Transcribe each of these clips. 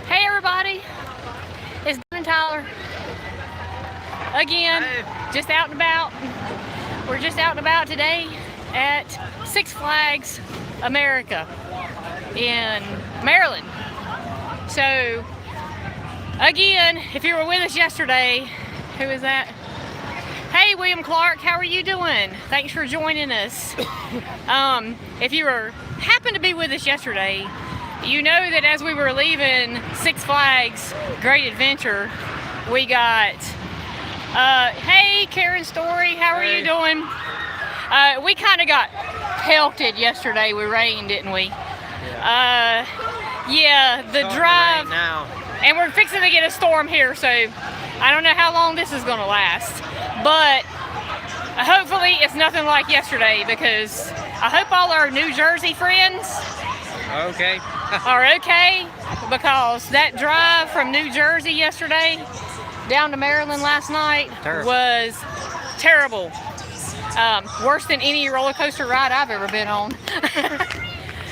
Hey everybody, it's Dan and Tyler again. Just out and about. We're just out and about today at Six Flags America in Maryland. So again, if you were with us yesterday, who is that? Hey William Clark, how are you doing? Thanks for joining us. If you happened to be with us yesterday, you know that as we were leaving Six Flags Great Adventure, we got, hey Karen Story, how are you doing? We kind of got pelted yesterday with rain, didn't we? Yeah, the drive, now. And we're fixing to get a storm here, so I don't know how long this is gonna last, but hopefully it's nothing like yesterday, because I hope all our New Jersey friends are okay, because that drive from New Jersey yesterday down to Maryland last night was terrible. Worse than any roller coaster ride I've ever been on.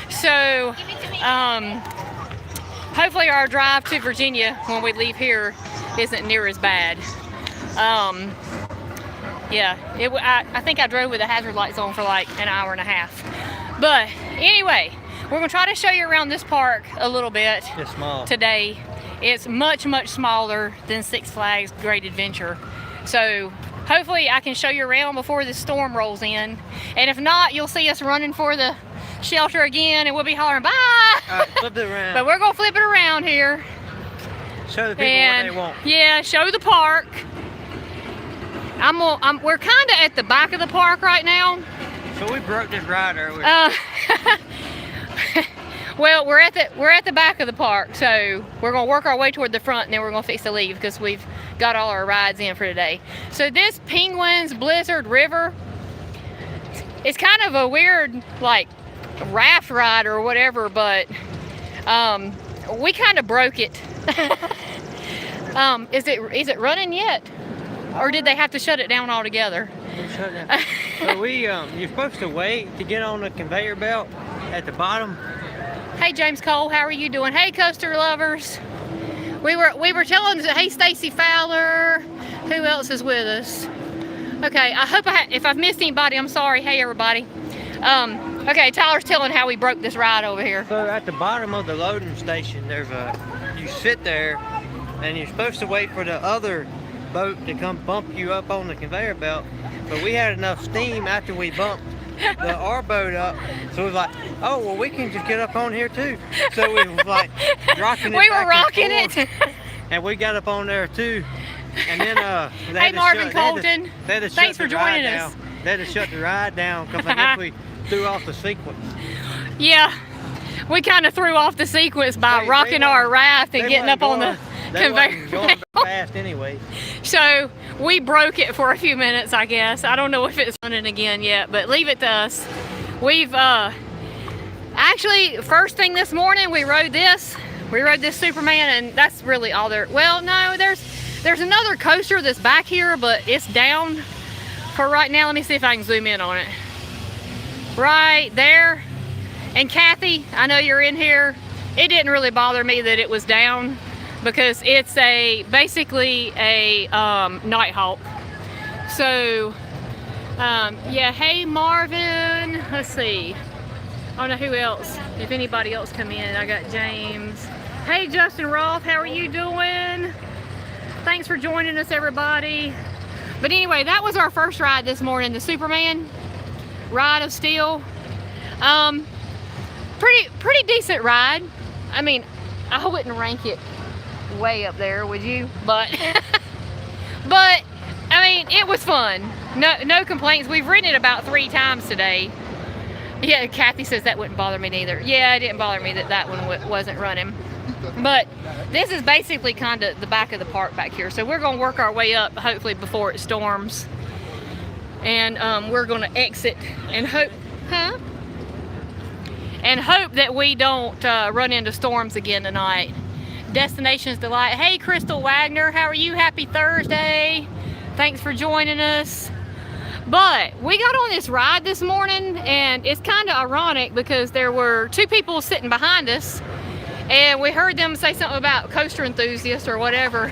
So hopefully our drive to Virginia when we leave here isn't near as bad. Yeah, I think I drove with the hazard lights on for like an hour and a half. But anyway, we're gonna try to show you around this park a little bit today. It's much, much smaller than Six Flags Great Adventure. So hopefully I can show you around before the storm rolls in. And if not, you'll see us running for the shelter again and we'll be hollering, bye! Flip it around. But we're gonna flip it around here. Show the people what they want. Yeah, show the park. We're kind of at the back of the park right now. So we broke this ride earlier. Well, we're at the back of the park, so we're gonna work our way toward the front, and then we're gonna fix to leave because we've got all our rides in for today. So this Penguins Blizzard River, it's kind of a weird like raft ride or whatever, but we kind of broke it. Is it running yet? Or did they have to shut it down altogether? Shut it down. So you're supposed to wait to get on the conveyor belt at the bottom. Hey James Cole, how are you doing? Hey coaster lovers. We were telling, hey Stacy Fowler. Who else is with us? Okay, I hope if I've missed anybody, I'm sorry. Hey everybody. Okay, Tyler's telling how we broke this ride over here. So at the bottom of the loading station, you sit there, and you're supposed to wait for the other boat to come bump you up on the conveyor belt, but we had enough steam after we bumped our boat up, so we was like, oh well, we can just get up on here too. So we was like rocking it. We were rocking it, and we got up on there too. And then hey Marvin Colton, thanks for joining us. They had to shut the ride down because I guess we threw off the sequence. Yeah, we kind of threw off the sequence by rocking our raft and getting up on the conveyor belt. Fast anyway. So we broke it for a few minutes, I guess. I don't know if it's running again yet, but leave it to us. We've actually, first thing this morning we rode this Superman, and that's really all there. Well, no, there's another coaster that's back here, but it's down for right now. Let me see if I can zoom in on it. Right there. And Kathy, I know you're in here. It didn't really bother me that it was down, because it's basically a Nighthawk. So yeah, hey Marvin, let's see, I don't know who else, if anybody else come in. I got James. Hey Justin Roth, how are you doing? Thanks for joining us everybody. But anyway, that was our first ride this morning, the Superman Ride of Steel. Pretty decent ride. I mean, I wouldn't rank it way up there, would you? But I mean, it was fun. No complaints. We've ridden it about 3 times today. Yeah, Kathy says that wouldn't bother me neither. Yeah, it didn't bother me that one wasn't running. But this is basically kind of the back of the park back here. So we're going to work our way up, hopefully before it storms. And we're going to exit and hope, and hope that we don't run into storms again tonight. Destinations Delight. Hey Crystal Wagner, how are you? Happy Thursday. Thanks for joining us. But we got on this ride this morning, and it's kind of ironic because there were two people sitting behind us, and we heard them say something about coaster enthusiasts or whatever,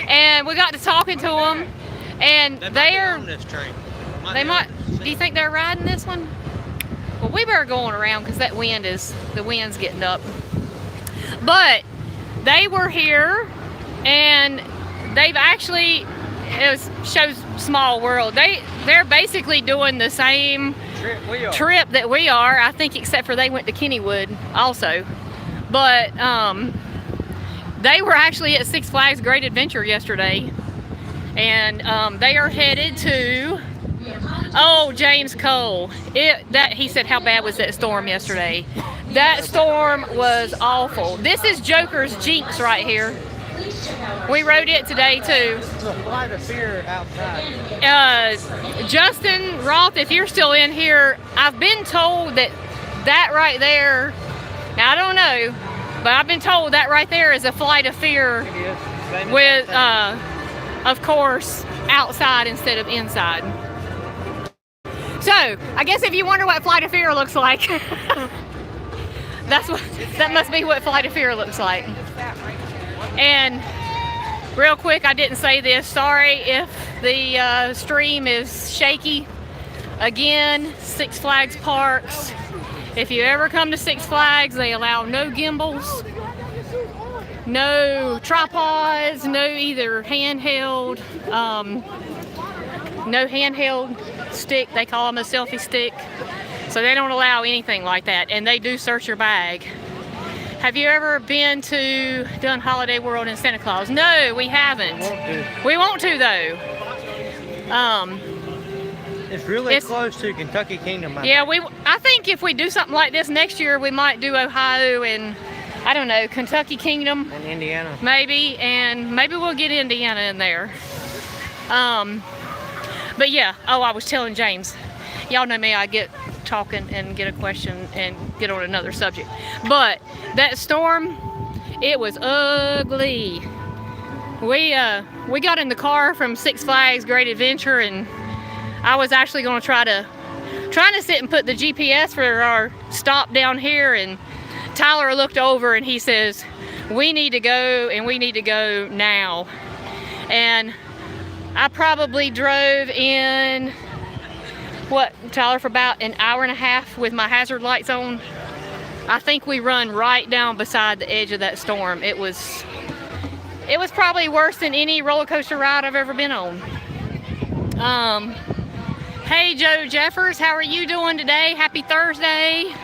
and we got to talking to them, and they're on this train. They might. Do you think they're riding this one? Well, we better go on around because the wind's getting up. But they were here, and they've actually, shows small world. They're basically doing the same trip that we are, I think, except for they went to Kennywood also. But they were actually at Six Flags Great Adventure yesterday, and they are headed to, oh, James Cole. He said, how bad was that storm yesterday? That storm was awful. This is Joker's Jinx right here. We rode it today too. It's a flight of fear outside. Justin Roth, if you're still in here, I've been told that right there, now I don't know, but I've been told that right there is a flight of fear with, of course, outside instead of inside. So, I guess if you wonder what flight of fear looks like, that must be what flight of fear looks like. And real quick, I didn't say this. Sorry if the stream is shaky. Again, Six Flags Parks. If you ever come to Six Flags, they allow no gimbals, no tripods, no either handheld, no handheld stick. They call them a selfie stick. So they don't allow anything like that, and they do search your bag. Have you ever done Holiday World in Santa Claus? No, we haven't. We want to though. It's really close to Kentucky Kingdom. I think if we do something like this next year, we might do Ohio and, I don't know, Kentucky Kingdom. And Indiana. Maybe, and maybe we'll get Indiana in there. But yeah, I was telling James, y'all know me, I get talking and get a question and get on another subject. But that storm, it was ugly. We got in the car from Six Flags Great Adventure, and I was actually going to trying to sit and put the GPS for our stop down here, and Tyler looked over and he says, we need to go, and we need to go now. And I probably drove in, what, Tyler, for about an hour and a half with my hazard lights on. I think we run right down beside the edge of that storm. It was probably worse than any roller coaster ride I've ever been on. Hey Joe Jeffers, how are you doing today? Happy Thursday.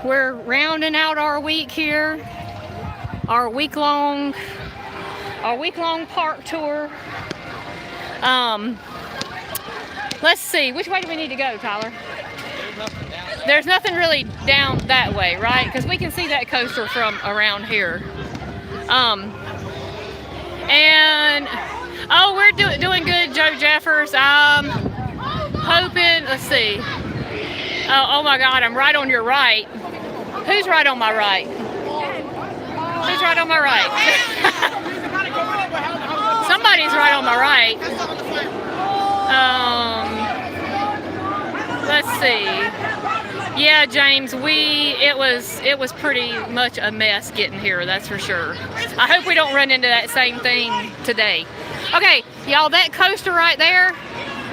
We're rounding out our week here. Our week-long park tour. Let's see, which way do we need to go, Tyler? There's nothing really down that way, right? Because we can see that coaster from around here. And oh, we're doing good, Joe Jeffers. Hoping, let's see. Oh my God, I'm right on your right. Who's right on my right? Who's right on my right? Somebody's right on my right. Let's see. Yeah, James, it was pretty much a mess getting here, that's for sure. I hope we don't run into that same thing today. Okay, y'all, that coaster right there,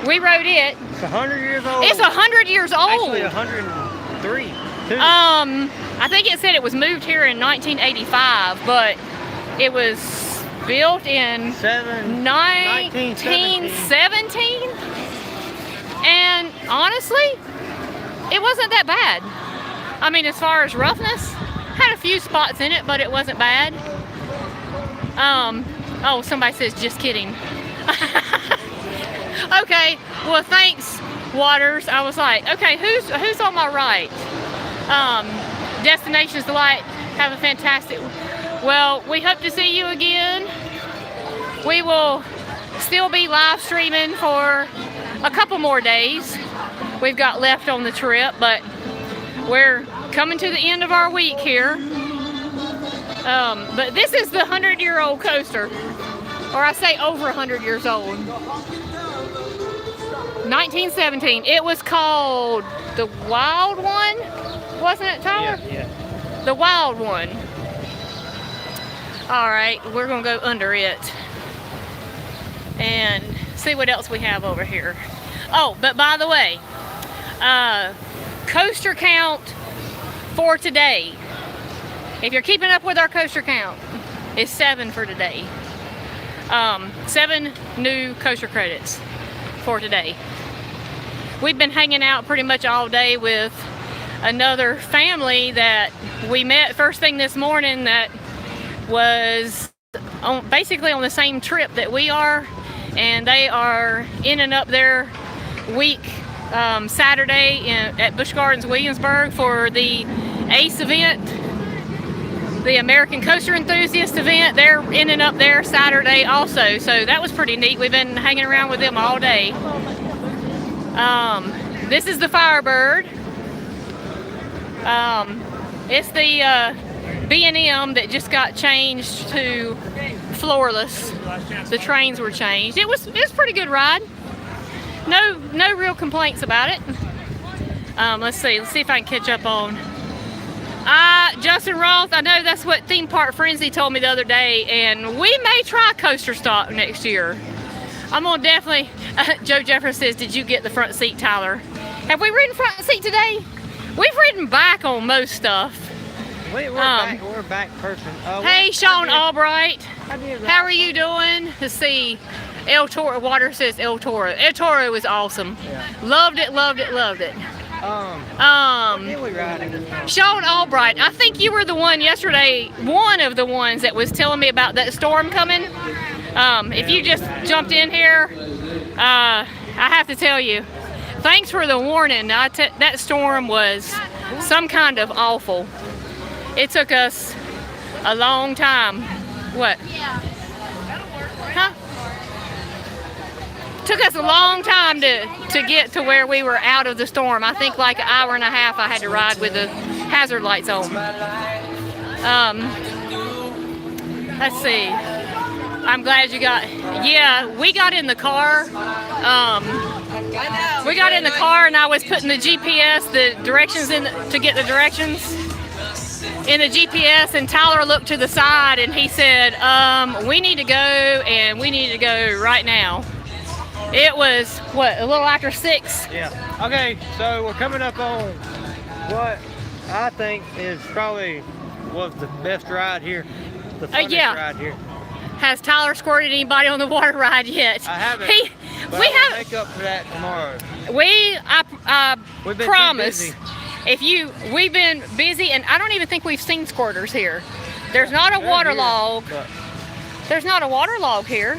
we rode it. It's 100 years old. It's 100 years old. Actually, 103. I think it said it was moved here in 1985, but it was built in 1917. And honestly, it wasn't that bad. I mean, as far as roughness, had a few spots in it, but it wasn't bad. Oh, somebody says, just kidding. Okay, well, thanks, Waters. I was like, okay, who's on my right? Destinations Delight, have a fantastic, well, we hope to see you again. We will still be live streaming for a couple more days we've got left on the trip, but we're coming to the end of our week here. But this is the 100-year-old coaster, or I say over 100 years old. 1917. It was called the Wild One, wasn't it, Tyler? Yeah. The Wild One. All right, we're gonna go under it and see what else we have over here. Oh, but by the way, coaster count for today, if you're keeping up with our coaster count, is 7 for today. 7 new coaster credits for today. We've been hanging out pretty much all day with another family that we met first thing this morning that was basically on the same trip that we are, and they are in and up their week Saturday at Busch Gardens Williamsburg for the ACE event, the American Coaster Enthusiast event. They're in and up there Saturday also, so that was pretty neat. We've been hanging around with them all day. This is the Firebird. It's the B&M that just got changed to floorless. The trains were changed. It was a pretty good ride. No real complaints about it. Let's see if I can catch up on. Justin Roth, I know that's what Theme Park Frenzy told me the other day, and we may try Coaster Stop next year. I'm gonna definitely. Joe Jefferson says, "Did you get the front seat, Tyler?" Have we ridden front seat today? We've ridden back on most stuff. We're back person. Hey, Sean Albright. How are you doing? Let's see. El Toro, Water says El Toro. El Toro was awesome. Yeah. Loved it, loved it, loved it. What did we ride? Sean Albright, I think you were the one yesterday, one of the ones that was telling me about that storm coming. If you just jumped in here, I have to tell you, thanks for the warning. That storm was some kind of awful. It took us a long time. What? Yeah, that'll work. Huh? Took us a long time to get to where we were out of the storm. I think like an hour and a half I had to ride with the hazard lights on. Let's see. I'm glad you got, yeah, we got in the car. We got in the car and I was putting the GPS, the directions in, to get the directions in the GPS, and Tyler looked to the side and he said, we need to go, and we need to go right now. It was, what, a little after 6? Yeah. Okay, so we're coming up on what I think is probably was the best ride here. The funnest ride here. Has Tyler squirted anybody on the water ride yet? I haven't. We have make up for that tomorrow. We've been promise. Busy. We've been busy, and I don't even think we've seen squirters here. There's not a water log. There's not a water log here.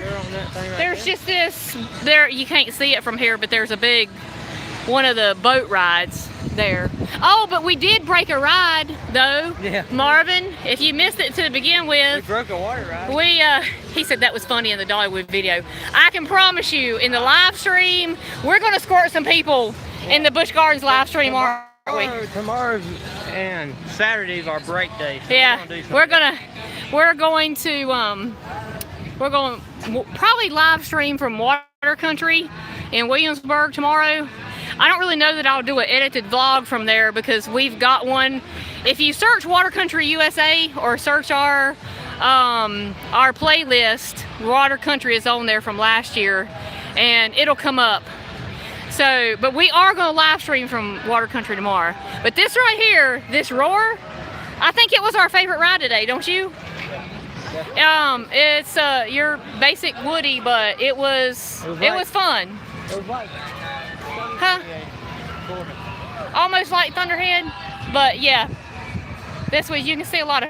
There's just this. There, you can't see it from here, but there's a big one of the boat rides there. Oh, but we did break a ride though. Yeah. Marvin, if you missed it to begin with, we broke a water ride. He said that was funny in the Dollywood video. I can promise you, in the live stream, we're gonna squirt some people in the Busch Gardens live stream, aren't we? Tomorrow and Saturday's our break day. So yeah, we're going to probably live stream from Water Country in Williamsburg tomorrow. I don't really know that I'll do an edited vlog from there because we've got one. If you search Water Country USA or search our playlist, Water Country is on there from last year, and it'll come up. So, but we are going to live stream from Water Country tomorrow. But this right here, this Roar, I think it was our favorite ride today, don't you? It's your basic Woody, but it was fun. It was like, huh? Almost like Thunderhead, but yeah. This way you can see a lot of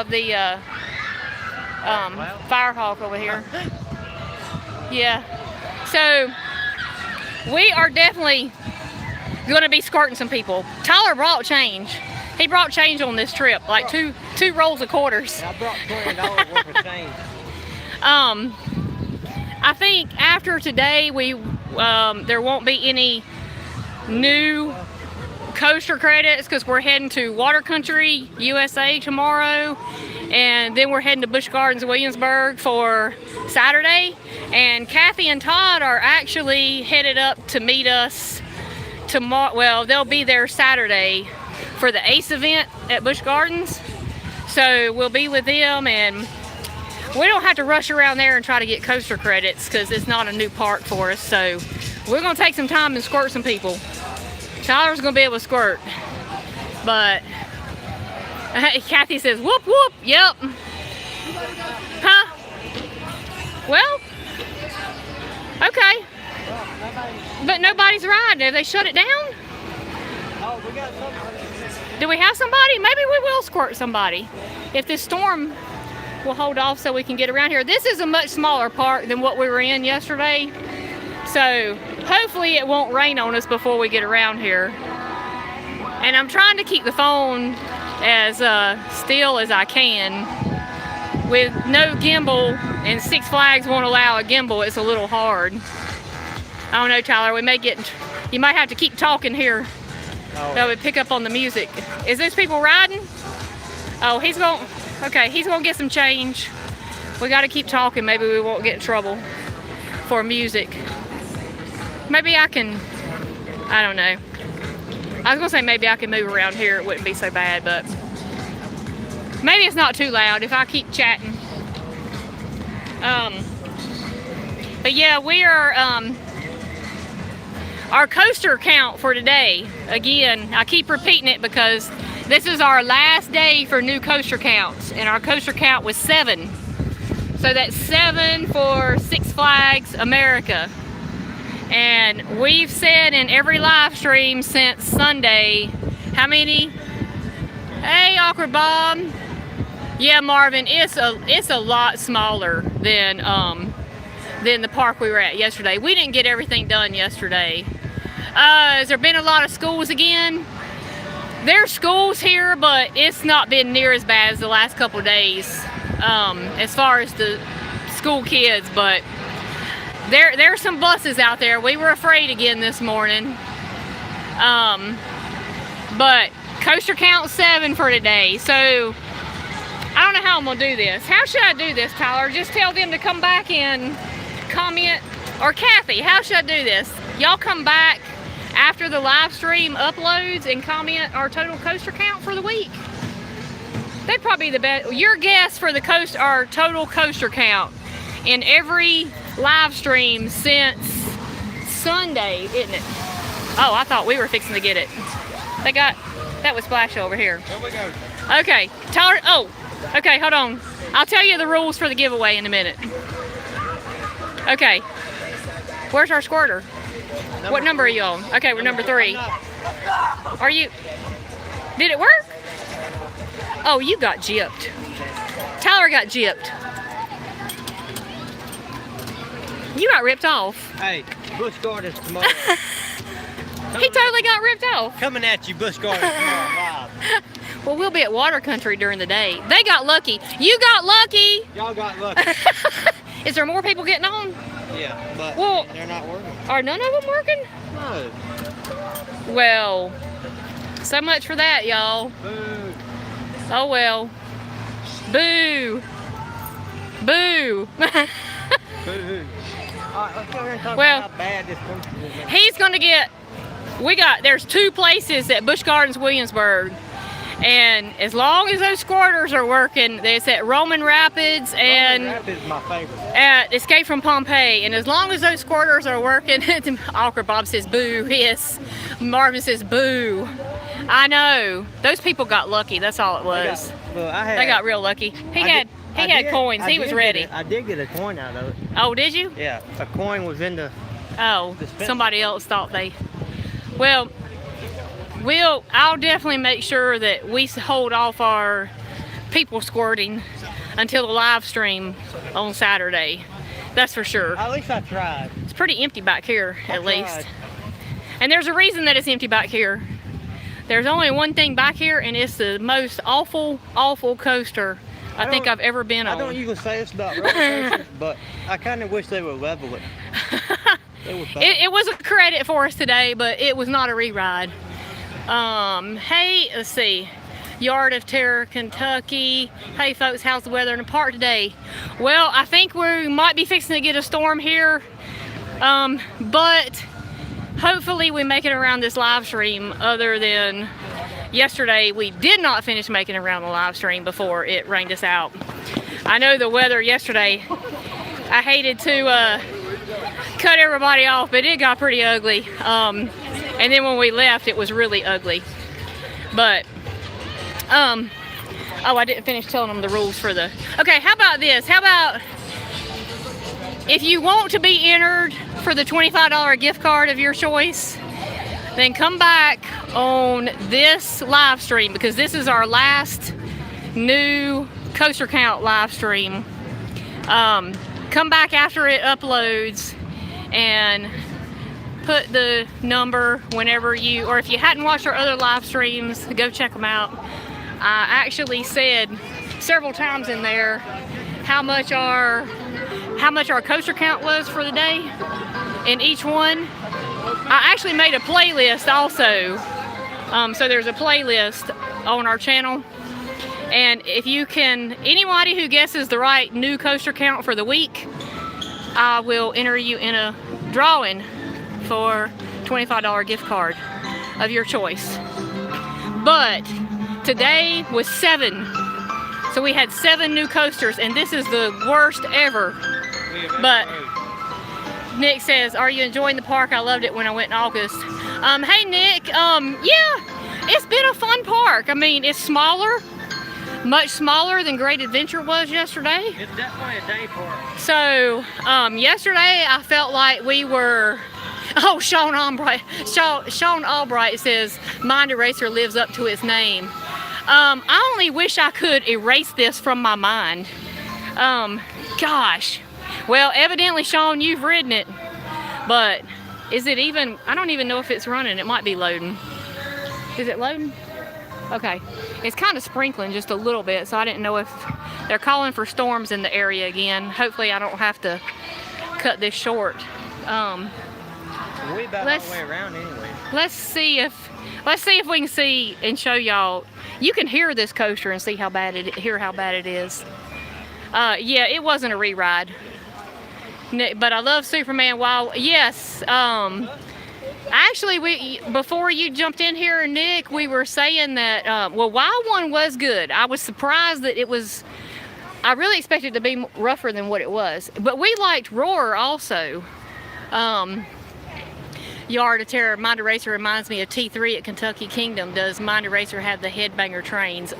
the Firehawk over here. Yeah. So we are definitely going to be squirting some people. Tyler brought change. He brought change on this trip, like two rolls of quarters. I brought $20 worth of change. I think after today, there won't be any new coaster credits because we're heading to Water Country USA tomorrow, and then we're heading to Busch Gardens, Williamsburg for Saturday. And Kathy and Todd are actually headed up to meet us tomorrow. Well, they'll be there Saturday for the ACE event at Busch Gardens. So we'll be with them, and we don't have to rush around there and try to get coaster credits because it's not a new park for us. So we're gonna take some time and squirt some people. Tyler's gonna be able to squirt, but Kathy says, whoop, whoop, yep. Huh? Well, okay. But nobody's riding. Have they shut it down? Oh, we got somebody. Do we have somebody? Maybe we will squirt somebody. If this storm will hold off so we can get around here. This is a much smaller park than what we were in yesterday. So hopefully it won't rain on us before we get around here. And I'm trying to keep the phone as still as I can. With no gimbal, and Six Flags won't allow a gimbal, it's a little hard. I don't know, Tyler, you might have to keep talking here. Oh. That would pick up on the music. Is those people riding? Oh, he's gonna get some change. We gotta keep talking, maybe we won't get in trouble for music. Maybe I don't know. I was gonna say maybe I can move around here, it wouldn't be so bad, but maybe it's not too loud if I keep chatting. But yeah, we are, our coaster count for today, again, I keep repeating it because this is our last day for new coaster counts, and our coaster count was 7. So that's 7 for Six Flags America. And we've said in every live stream since Sunday, how many? Hey, Awkward Bob. Yeah, Marvin, it's a lot smaller than the park we were at yesterday. We didn't get everything done yesterday. Has there been a lot of schools again? There's schools here, but it's not been near as bad as the last couple of days as far as the school kids, but there's some buses out there. We were afraid again this morning. But coaster count 7 for today. So I don't know how I'm gonna do this. How should I do this, Tyler? Just tell them to come back and comment, or Kathy, how should I do this? Y'all come back after the live stream uploads and comment our total coaster count for the week. That'd probably be the best. Your guess for our total coaster count in every live stream since Sunday, isn't it? Oh, I thought we were fixing to get it. That was Splash over here. There we go. Okay, Tyler, okay, hold on. I'll tell you the rules for the giveaway in a minute. Okay, where's our squirter? What number are you on? Okay, we're number 3. Are you, did it work? Oh, you got gypped. Tyler got gypped. You got ripped off. Hey, Busch Gardens tomorrow. He totally got ripped off. Coming at you, Busch Gardens tomorrow live. Well, we'll be at Water Country during the day. They got lucky. You got lucky. Y'all got lucky. Is there more people getting on? Yeah, but they're not working. Are none of them working? No. Well, so much for that, y'all. Boo. Oh well. Boo. Boo. Boo. Alright, let's go here and talk Well, about how bad this coaster is. He's gonna get, there's 2 places at Busch Gardens, Williamsburg. And as long as those squirters are working, it's at Roman Rapids and Rapids is my favorite. at Escape from Pompeii. And as long as those squirters are working, Awkward Bob says boo, yes. Marvin says boo. I know. Those people got lucky, that's all it was. They got real lucky. He had coins, he was ready. I did get a coin out of it. Oh, did you? Yeah, a coin was in the... Oh, somebody else thought they... Well, I'll definitely make sure that we hold off our people squirting until the live stream on Saturday. That's for sure. At least I tried. It's pretty empty back here, I at least. tried. And there's a reason that it's empty back here. There's only one thing back here, and it's the most awful, awful coaster I think I've ever been on. I don't usually say it's about roller coasters, but I kind of wish they would level it. It was a credit for us today, but it was not a re-ride. Hey, let's see. Yard of Terror, Kentucky. Hey folks, how's the weather in the park today? Well, I think we might be fixing to get a storm here, but hopefully we make it around this live stream. Other than yesterday, we did not finish making it around the live stream before it rained us out. I know the weather yesterday, I hated to cut everybody off, but it got pretty ugly. And then when we left, it was really ugly. But, oh, I didn't finish telling them the rules for the, okay, how about this? How about, if you want to be entered for the $25 gift card of your choice, then come back on this live stream, because this is our last new coaster count live stream. Come back after it uploads and put the number whenever you, or if you hadn't watched our other live streams, go check them out. I actually said several times in there how much our coaster count was for the day in each one. I actually made a playlist also, so there's a playlist on our channel, and if you can, anybody who guesses the right new coaster count for the week, I will enter you in a drawing for $25 gift card of your choice. But today was 7, so we had 7 new coasters, and this is the worst ever. But Nick says, are you enjoying the park? I loved it when I went in August. Hey Nick, yeah, it's been a fun park. I mean, it's smaller, much smaller than Great Adventure was yesterday. It's definitely a day park. So, yesterday I felt like we were, oh, Sean Albright says, Mind Eraser lives up to its name. I only wish I could erase this from my mind. Gosh. Well, evidently, Sean, you've ridden it, but is it even, I don't even know if it's running. It might be loading. Is it loading? Okay. It's kind of sprinkling just a little bit, so I didn't know if they're calling for storms in the area again. Hopefully I don't have to cut this short. We about all the way around anyway. Let's see if we can see and show y'all. You can hear this coaster and see how bad it is. Yeah, it wasn't a re-ride. But I love Superman Wild. Yes. Actually, before you jumped in here, Nick, we were saying that well, Wild One was good. I was surprised that it was. I really expected it to be rougher than what it was. But we liked Roar also. Yard of Terror, Mind Eraser reminds me of T3 at Kentucky Kingdom. Does Mind Eraser have the headbanger trains?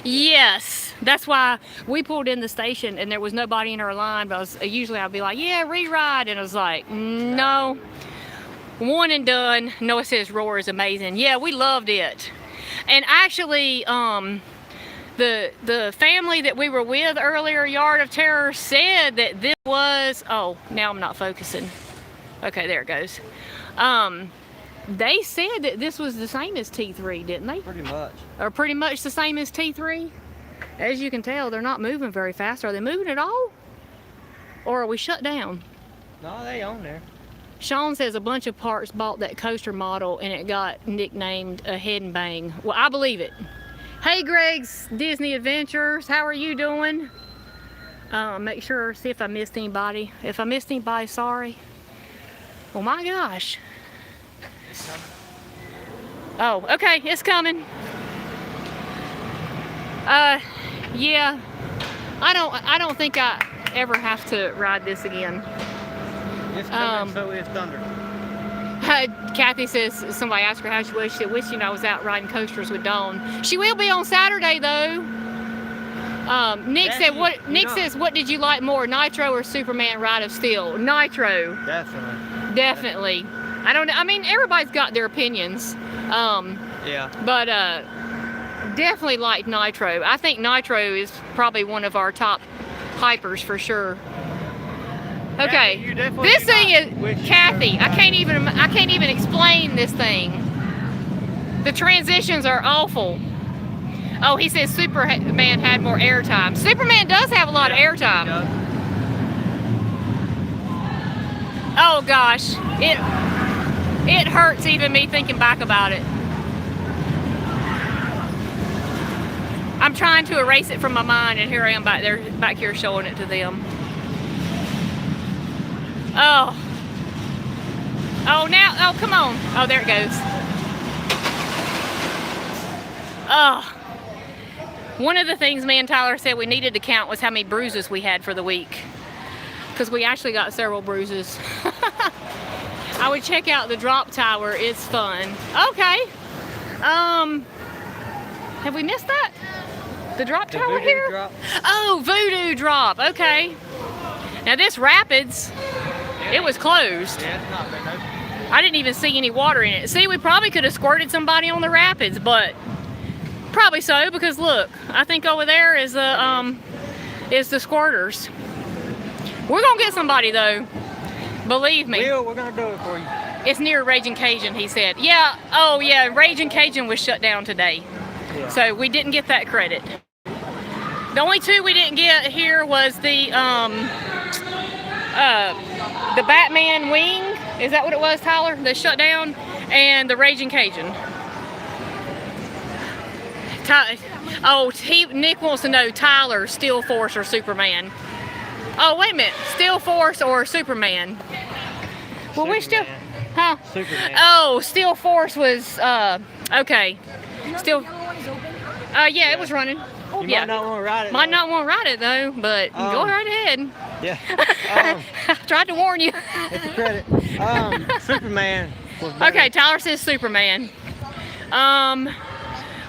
Yes. That's why we pulled in the station and there was nobody in our line, but usually I'd be like, yeah, re-ride, and I was like, no. One and done. Noah says Roar is amazing. Yeah, we loved it. And actually, the family that we were with earlier, Yard of Terror, said that this was, oh, now I'm not focusing. Okay, there it goes. They said that this was the same as T3, didn't they? Pretty much. Or pretty much the same as T3. As you can tell, they're not moving very fast. Are they moving at all? Or are we shut down? No, they on there. Sean says a bunch of parks bought that coaster model and it got nicknamed a Head and Bang. Well, I believe it. Hey, Greg's Disney Adventures. How are you doing? Make sure, see if I missed anybody. If I missed anybody, sorry. Oh my gosh. Oh, okay, it's coming. Yeah. I don't think I ever have to ride this again. It's coming, so is thunder. Kathy says, somebody asked her how she was. She said, wishing I was out riding coasters with Dawn. She will be on Saturday though. Nick said, Nick says, what did you like more, Nitro or Superman Ride of Steel? Nitro. Definitely. I mean, everybody's got their opinions. Yeah. But definitely like Nitro. I think Nitro is probably one of our top hypers for sure. Okay, this thing is Kathy. I can't even explain this thing. The transitions are awful. Oh, he says Superman had more airtime. Superman does have a lot of airtime. Oh gosh, it hurts even me thinking back about it. I'm trying to erase it from my mind, and here I am back here showing it to them. Oh. Oh, now, oh, come on. Oh, there it goes. Oh. One of the things me and Tyler said we needed to count was how many bruises we had for the week. Because we actually got several bruises. I would check out the drop tower. It's fun. Okay. Have we missed that? The drop tower here? Drop. Oh, Voodoo drop. Okay. Now this rapids, it was closed. Yeah, it's not been open. I didn't even see any water in it. See, we probably could have squirted somebody on the rapids, but probably so, because look, I think over there is the squirters. We're gonna get somebody though. Believe me. Will, we're gonna do it for you. It's near Raging Cajun, he said. Yeah, oh yeah, Raging Cajun was shut down today. Yeah. So we didn't get that credit. The only two we didn't get here was the Batman wing. Is that what it was, Tyler? The shut down, and the Raging Cajun. Nick wants to know Tyler, Steel Force or Superman. Oh, wait a minute. Steel Force or Superman? Well, we still, huh? Superman. Oh, Steel Force was, okay. Still, yeah, it was running. You Yeah. might not want to ride it. Might not want to ride it though, but go right ahead. Yeah. I tried to warn you. It's a credit. Superman was better. Okay, Tyler says Superman.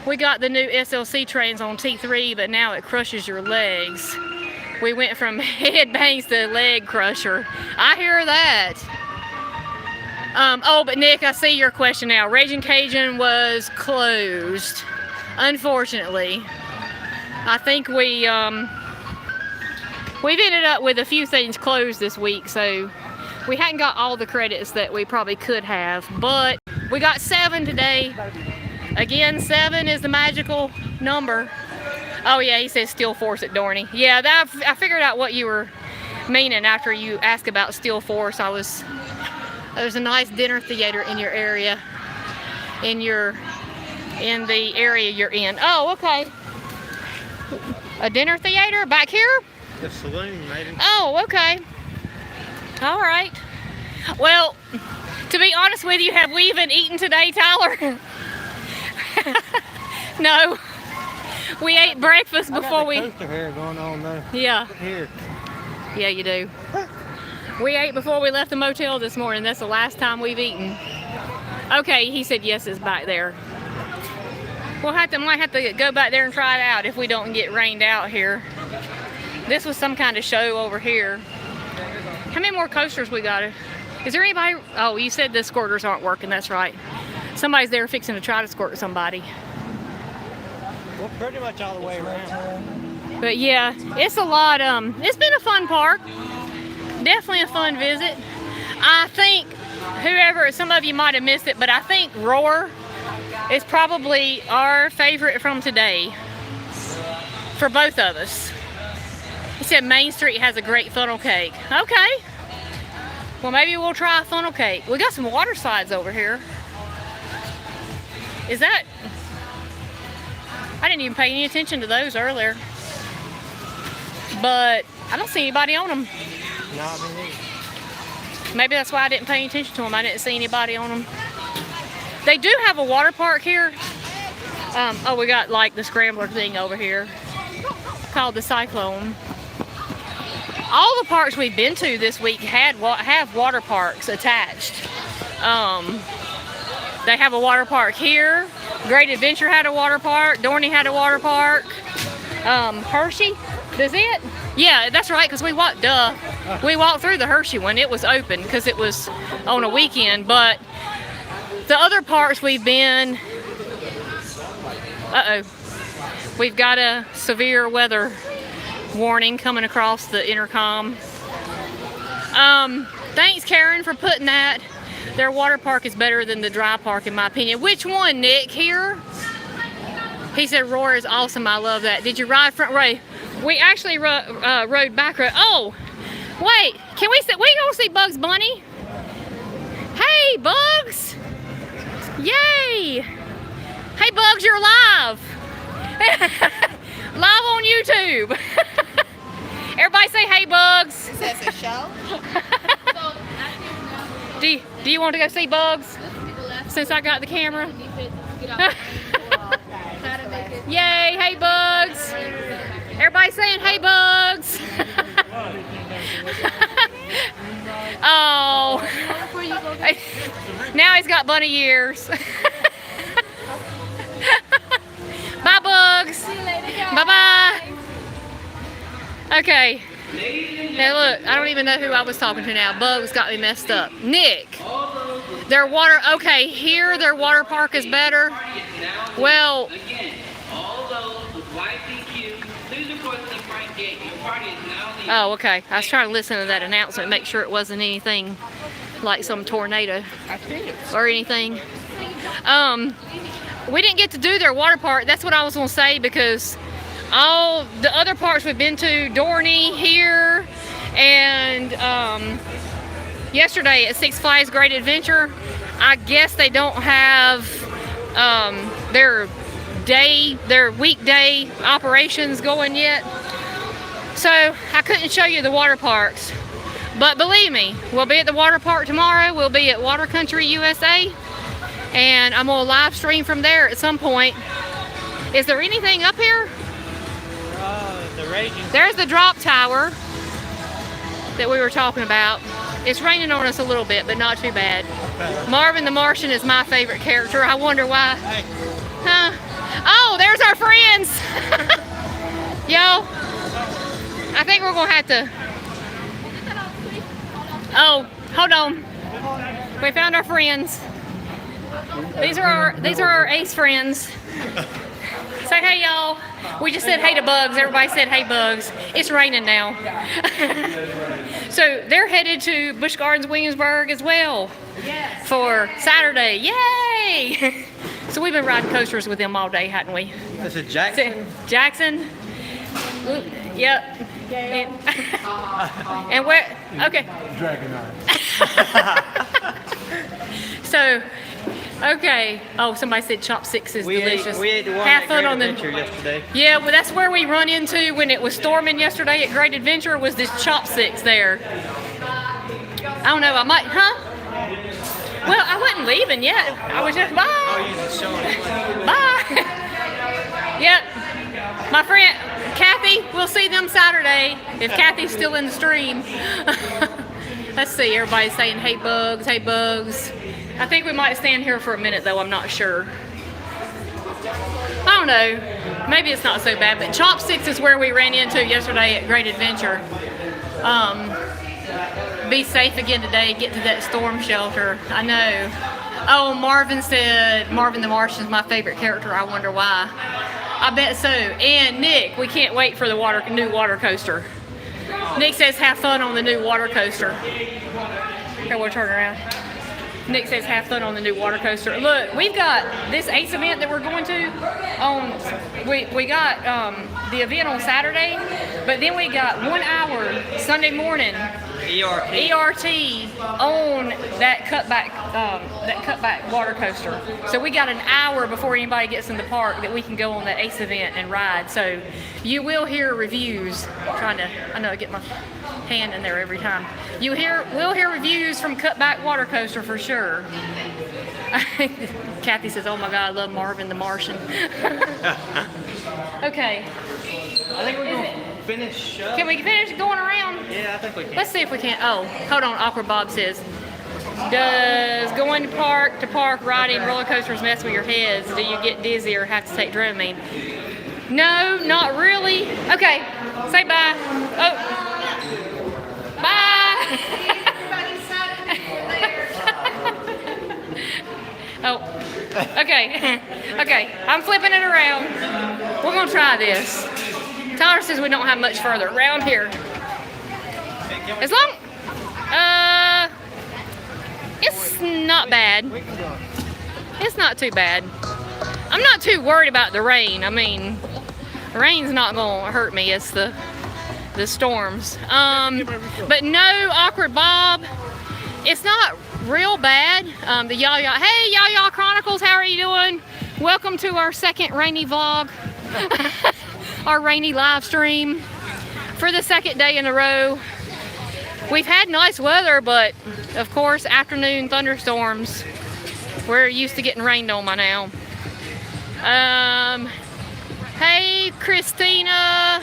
We got the new SLC trains on T3, but now it crushes your legs. We went from head bangs to leg crusher. I hear that. Oh, but Nick, I see your question now. Raging Cajun was closed, unfortunately. I think we've ended up with a few things closed this week, so we hadn't got all the credits that we probably could have, but we got 7 today. Again, 7 is the magical number. Oh yeah, he says Steel Force at Dorney. Yeah, I figured out what you were meaning after you asked about Steel Force. There's a nice dinner theater in your area, in the area you're in. Oh, okay. A dinner theater back here? The saloon, maybe. Oh, okay. All right. Well, to be honest with you, have we even eaten today, Tyler? No. We ate breakfast before we... I got the coaster hair going on though. Yeah. Here. Yeah, you do. We ate before we left the motel this morning. That's the last time we've eaten. Okay, he said yes, it's back there. Might have to go back there and try it out if we don't get rained out here. This was some kind of show over here. How many more coasters we got? Is there anybody? Oh, you said the squirters aren't working. That's right. Somebody's there fixing to try to squirt somebody. Well, pretty much all the way around. But yeah, it's a lot. It's been a fun park. Definitely a fun visit. I think some of you might have missed it, but I think Roar is probably our favorite from today for both of us. He said Main Street has a great funnel cake. Okay. Well, maybe we'll try a funnel cake. We got some water slides over here. Is that... I didn't even pay any attention to those earlier. But I don't see anybody on them. Not me. Maybe that's why I didn't pay any attention to them. I didn't see anybody on them. They do have a water park here. Oh, we got like the scrambler thing over here called the Cyclone. All the parks we've been to this week have water parks attached. They have a water park here. Great Adventure had a water park. Dorney had a water park. Hershey, does it? Yeah, that's right, because we walked through the Hershey one. It was open because it was on a weekend, but the other parks we've been, we've got a severe weather warning coming across the intercom. Thanks, Karen, for putting that. Their water park is better than the dry park, in my opinion. Which one, Nick? Here? He said Roar is awesome. I love that. Did you ride front row? We actually rode back row. Oh, wait. Can we go see Bugs Bunny? Hey, Bugs! Yay! Hey, Bugs, you're alive! YouTube. Everybody say hey, Bugs. Is this a show? Do you want to go see Bugs? Since I got the camera. Yay, hey, Bugs. Everybody saying hey, Bugs. Oh. Now he's got bunny ears. Bye, Bugs. Bye-bye. Okay. Now look, I don't even know who I was talking to now. Bugs got me messed up. Nick. Their water, okay, here their water park is better. Well. Oh, okay. I was trying to listen to that announcement, make sure it wasn't anything like some tornado or anything. We didn't get to do their water park. That's what I was going to say, because all the other parks we've been to, Dorney here, and yesterday at Six Flags Great Adventure, I guess they don't have their weekday operations going yet. So I couldn't show you the water parks. But believe me, we'll be at the water park tomorrow. We'll be at Water Country USA. And I'm going to live stream from there at some point. Is there anything up here? The raging. There's the drop tower that we were talking about. It's raining on us a little bit, but not too bad. Marvin the Martian is my favorite character. I wonder why. Hey. Huh? Oh, there's our friends. Yo, I think we're going to have to... Oh, hold on. We found our friends. These are our ace friends. Say hey, y'all. We just said hey to Bugs. Everybody said hey, Bugs. It's raining now. So they're headed to Busch Gardens Williamsburg as well for Saturday. Yay! So we've been riding coasters with them all day, hadn't we? This is Jackson. Jackson. Yep. And where? Okay. Dragon Eye. So, okay. Oh, somebody said chopsticks is delicious. We ate the one Have at fun Great on Adventure yesterday. Yeah, well, that's where we run into when it was storming yesterday at Great Adventure, was this chopsticks there. I don't know. I might, huh? Well, I wasn't leaving yet. I was just, bye. Oh, you just showing it. Bye. Yep. My friend Kathy, we'll see them Saturday if Kathy's still in the stream. Let's see, everybody's saying hey, Bugs, hey, Bugs. I think we might stand here for a minute though, I'm not sure. I don't know, maybe it's not so bad, but Chopsticks is where we ran into yesterday at Great Adventure. Be safe again today, get to that storm shelter. I know. Oh, Marvin said Marvin the Martian is my favorite character. I wonder why. I bet so. And Nick, we can't wait for the new water coaster. Nick says have fun on the new water coaster. Here, we'll turn around. Nick says have fun on the new water coaster. Look, we've got this ACE event that we're going to on, we got the event on Saturday, but then we got 1 hour Sunday morning ERT on that cutback water coaster. So we got an hour before anybody gets in the park that we can go on that ACE event and ride. So you will hear reviews. I know I get my hand in there every time. We'll hear reviews from cutback water coaster for sure. Kathy says, "Oh my God, I love Marvin the Martian." Okay. I think we're going to finish up. Can we finish going around? Yeah, I think we can. Let's see if we can. Oh, hold on. Awkward Bob says, does going to park riding roller coasters mess with your heads? Do you get dizzy or have to take Dramamine? No, not really. Okay, say bye. Oh, bye. Oh, okay. Okay, I'm flipping it around. We're gonna try this. Tyler says we don't have much further around here. As long, it's not bad. It's not too bad. I'm not too worried about the rain. I mean, the rain's not gonna hurt me. It's the storms. But no, Awkward Bob. It's not real bad. The Yaya. Hey, Yaya Chronicles, how are you doing? Welcome to our second rainy vlog. our rainy live stream for the second day in a row. We've had nice weather, but of course, afternoon thunderstorms. We're used to getting rained on by now. Hey, Christina.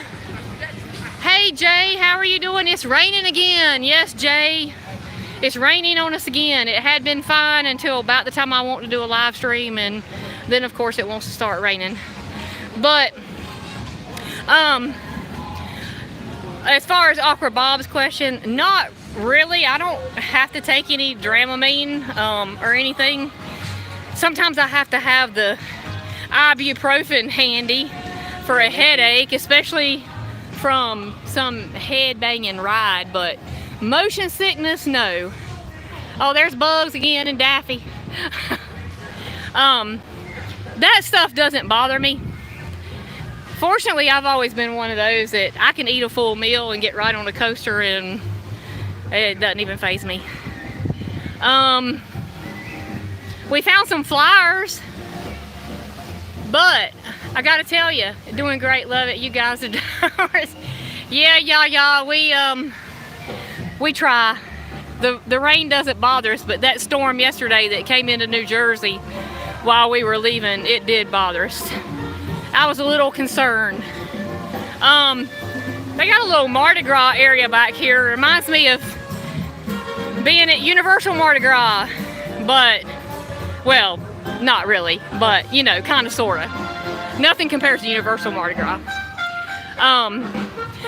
Hey, Jay, how are you doing? It's raining again. Yes, Jay. It's raining on us again. It had been fine until about the time I want to do a live stream, and then of course it wants to start raining. But as far as Awkward Bob's question, not really. I don't have to take any Dramamine or anything. Sometimes I have to have the ibuprofen handy for a headache, especially from some head banging ride, but motion sickness, no. Oh, there's Bugs again and Daffy. That stuff doesn't bother me. Fortunately, I've always been one of those that I can eat a full meal and get right on the coaster and it doesn't even faze me. We found some flowers, but I gotta tell you, doing great, love it. You guys are doing. Yeah, we try. The rain doesn't bother us, but that storm yesterday that came into New Jersey while we were leaving, it did bother us. I was a little concerned. They got a little Mardi Gras area back here. It reminds me of being at Universal Mardi Gras, but, well, not really, but, you know, kind of, sort of. Nothing compares to Universal Mardi Gras.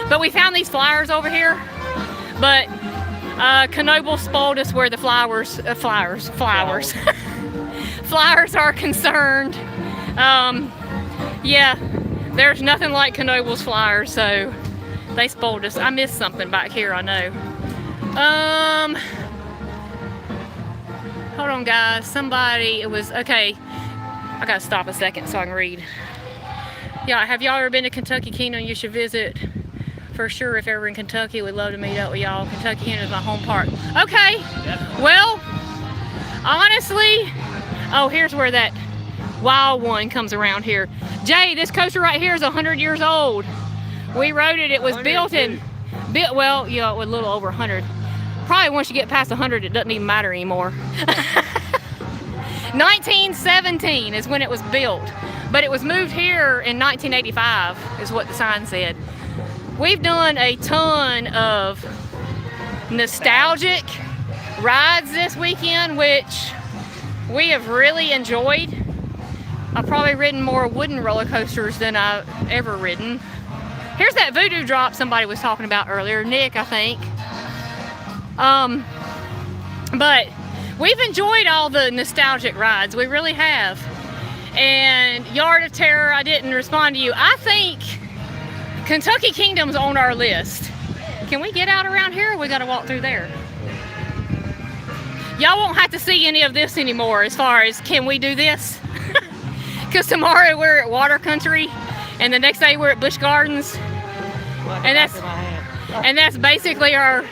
But we found these flowers over here, but Knoebel spoiled us where the flowers are concerned. Yeah, there's nothing like Knoebel's flowers, so they spoiled us. I missed something back here, I know. Hold on, guys. Somebody, it was, okay. I gotta stop a second so I can read. Yeah, have y'all ever been to Kentucky Kingdom? You should visit for sure if ever in Kentucky. We'd love to meet up with y'all. Kentucky Kingdom is my home park. Okay, well, honestly, oh, here's where that wild one comes around here. Jay, this coaster right here is 100 years old. We rode it. It was built in, well, you know, a little over 100. Probably once you get past 100, it doesn't even matter anymore. 1917 is when it was built, but it was moved here in 1985 is what the sign said. We've done a ton of nostalgic rides this weekend, which we have really enjoyed. I've probably ridden more wooden roller coasters than I've ever ridden. Here's that voodoo drop somebody was talking about earlier, Nick, I think. But we've enjoyed all the nostalgic rides, we really have. And Yard of Terror, I didn't respond to you. I think Kentucky Kingdom's on our list. Can we get out around here, or we gotta walk through there? Y'all won't have to see any of this anymore as far as can we do this? Because tomorrow we're at Water Country, and the next day we're at Busch Gardens. And that's basically our,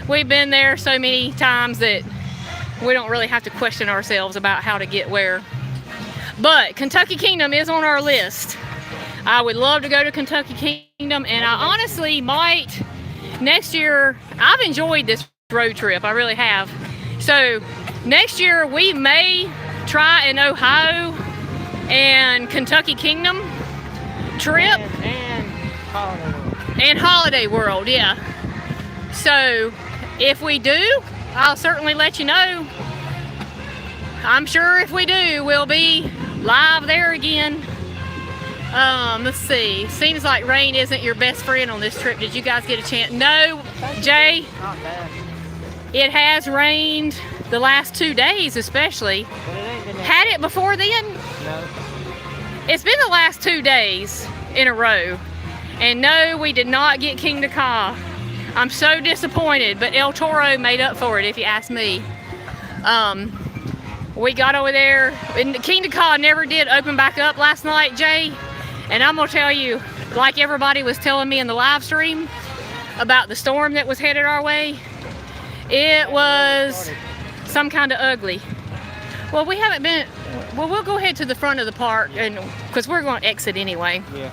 we've been there so many times that we don't really have to question ourselves about how to get where. But Kentucky Kingdom is on our list. I would love to go to Kentucky Kingdom, and I honestly might next year. I've enjoyed this road trip, I really have. So next year we may try an Ohio and Kentucky Kingdom trip. And Holiday World, yeah. So if we do, I'll certainly let you know. I'm sure if we do, we'll be live there again. Let's see. Seems like rain isn't your best friend on this trip. Did you guys get a chance? No, Jay. Not bad. It has rained the last 2 days, especially. Had it before then? No. It's been the last 2 days in a row. And no, we did not get King to Ka. I'm so disappointed, but El Toro made up for it, if you ask me. We got over there, and King to Ka never did open back up last night, Jay. And I'm gonna tell you, like everybody was telling me in the live stream about the storm that was headed our way, it was some kind of ugly. Well, we haven't been, well, we'll go ahead to the front of the park, and because we're going to exit anyway. Yeah.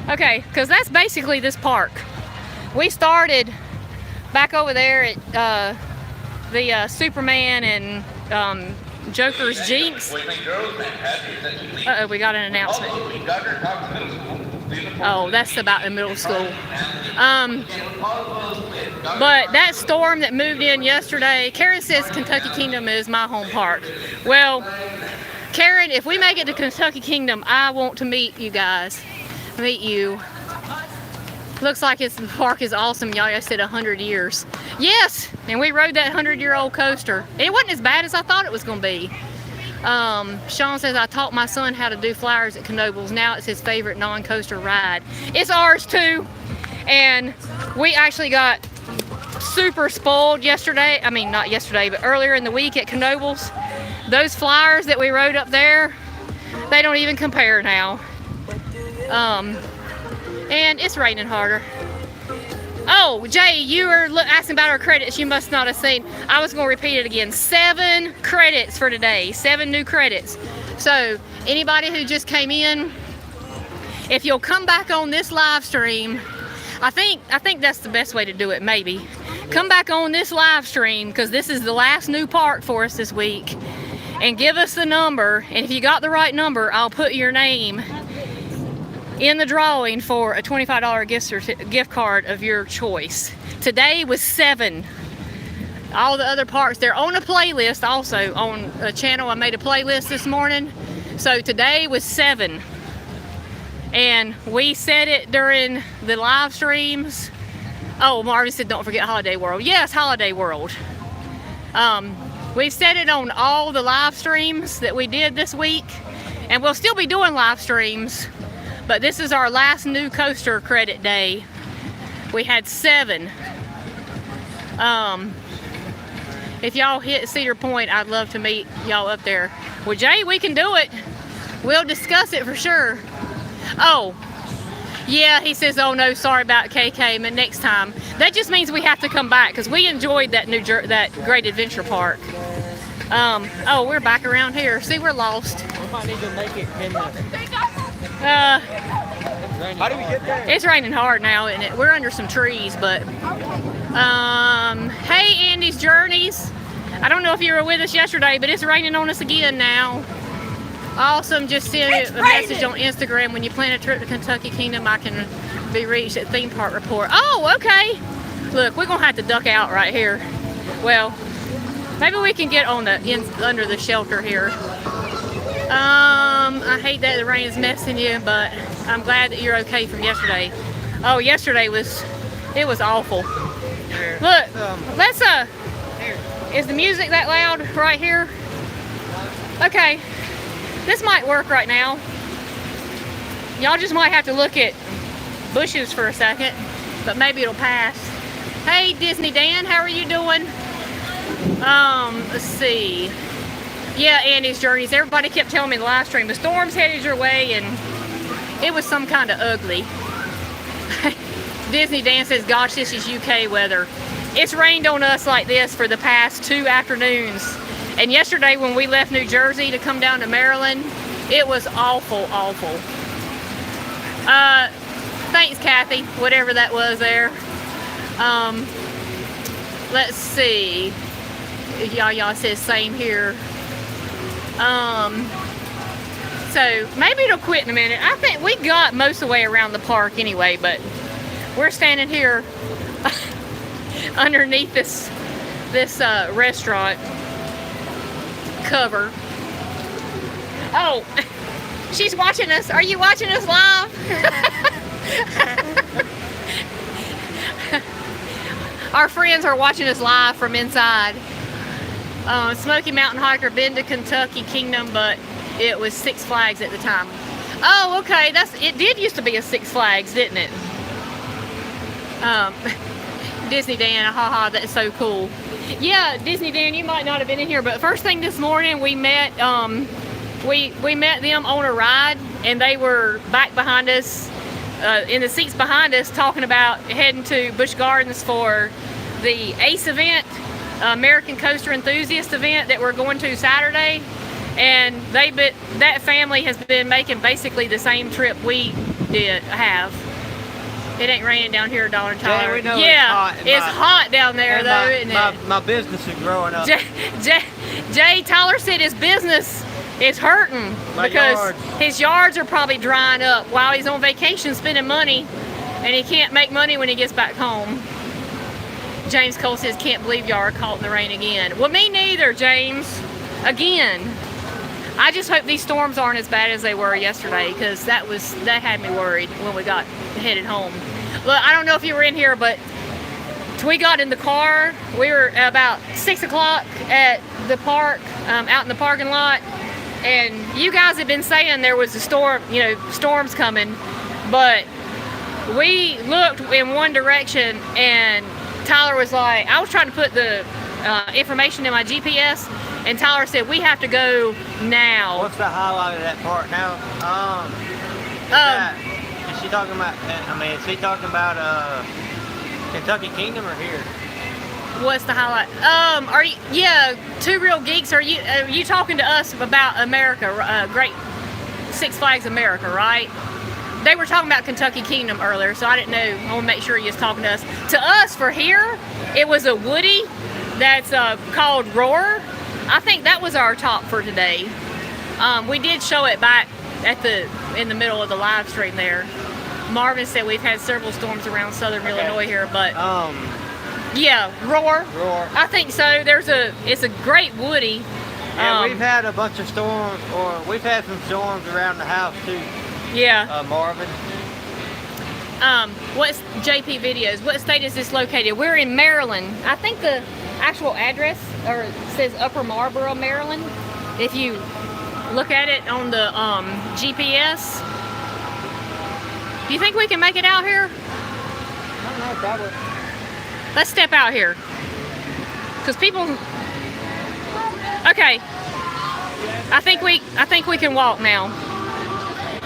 Okay, because that's basically this park. We started back over there at the Superman and Joker's Jinx. Uh-oh, we got an announcement. Oh, that's about the middle school. But that storm that moved in yesterday, Karen says Kentucky Kingdom is my home park. Well, Karen, if we make it to Kentucky Kingdom, I want to meet you guys. Meet you. Looks like the park is awesome, y'all. I said 100 years. Yes, and we rode that 100-year-old coaster. It wasn't as bad as I thought it was going to be. Sean says, I taught my son how to do flowers at Knoebels. Now it's his favorite non-coaster ride. It's ours too. And we actually got super spoiled yesterday. I mean, not yesterday, but earlier in the week at Knoebels. Those flyers that we rode up there, they don't even compare now. And it's raining harder. Oh, Jay, you were asking about our credits. You must not have seen. I was going to repeat it again. 7 credits for today. 7 new credits. So, anybody who just came in, if you'll come back on this live stream, I think that's the best way to do it, maybe. Come back on this live stream, because this is the last new park for us this week, and give us the number. And if you got the right number, I'll put your name in the drawing for a $25 gift card of your choice. Today was 7. All the other parks, they're on a playlist also on a channel. I made a playlist this morning. So today was 7. And we said it during the live streams. Oh, Marvin said don't forget Holiday World. Yes, Holiday World. We said it on all the live streams that we did this week. And we'll still be doing live streams. But this is our last new coaster credit day. We had 7. If y'all hit Cedar Point, I'd love to meet y'all up there. Well, Jay, we can do it. We'll discuss it for sure. Oh, yeah, he says, oh no, sorry about KK, but next time. That just means we have to come back because we enjoyed that that Great Adventure Park. Oh, we're back around here. See, we're lost. We might need to make it in the... How do we get there? It's raining hard now, isn't it? We're under some trees, but hey, Andy's Journeys. I don't know if you were with us yesterday, but it's raining on us again now. Awesome. Just send a message on Instagram. When you plan a trip to Kentucky Kingdom, I can be reached at Theme Park Report. Oh, okay. Look, we're gonna have to duck out right here. Well, maybe we can get on the under the shelter here. I hate that the rain is messing you, but I'm glad that you're okay from yesterday. Oh, yesterday was awful. Here. Look, let's is the music that loud right here? Okay, this might work right now. Y'all just might have to look at bushes for a second, but maybe it'll pass. Hey, Disney Dan, how are you doing? Let's see. Yeah, Andy's Journeys. Everybody kept telling me in the live stream, the storm's headed your way, and it was some kind of ugly. Disney Dan says, gosh, this is UK weather. It's rained on us like this for the past 2 afternoons. And yesterday when we left New Jersey to come down to Maryland, it was awful, awful. Thanks, Kathy, whatever that was there. Let's see. Yaya says same here. So maybe it'll quit in a minute. I think we got most of the way around the park anyway, but we're standing here underneath this restaurant cover. Oh, she's watching us. Are you watching us live? Our friends are watching us live from inside. Smoky Mountain Hiker, been to Kentucky Kingdom, but it was Six Flags at the time. Oh, okay, it did used to be a Six Flags, didn't it? Disney Dan, haha, that's so cool. Yeah, Disney Dan, you might not have been in here, but first thing this morning we met we met them on a ride, and they were back behind us in the seats behind us talking about heading to Busch Gardens for the ACE event, American Coaster Enthusiast event that we're going to Saturday. And they that family has been making basically the same trip we have. It ain't raining down here, Don Tyler. Yeah, we know yeah, it's hot down there though, isn't it? My business is growing up. Jay Tyler said his business is hurting because his yards are probably drying up while he's on vacation spending money, and he can't make money when he gets back home. James Cole says, can't believe y'all are caught in the rain again. Well, me neither, James. Again. I just hope these storms aren't as bad as they were yesterday, because that had me worried when we got headed home. Look, I don't know if you were in here, but we got in the car. We were about 6 o'clock at the park, out in the parking lot, and you guys had been saying there was a storm, storms coming, but we looked in one direction, and Tyler was like, I was trying to put the information in my GPS, and Tyler said, we have to go now. What's the highlight of that part now? Is she talking about, is he talking about Kentucky Kingdom or here? What's the highlight? Are you, Two Real Geeks, are you talking to us about America, Great Six Flags America, right? They were talking about Kentucky Kingdom earlier, so I didn't know. I want to make sure you was talking to us. To us, for here, it was a Woody that's called Roar. I think that was our top for today. We did show it back in the middle of the live stream there. Marvin said we've had several storms around southern Illinois here, but yeah, Roar. I think so. It's a great Woody. Yeah, we've had a bunch of storms, or we've had some storms around the house too. Yeah. Marvin. What's JP Videos? What state is this located? We're in Maryland. I think the actual address says Upper Marlboro, Maryland. If you look at it on the GPS. Do you think we can make it out here? I don't know, probably. Let's step out here. Because people... Okay. I think we can walk now.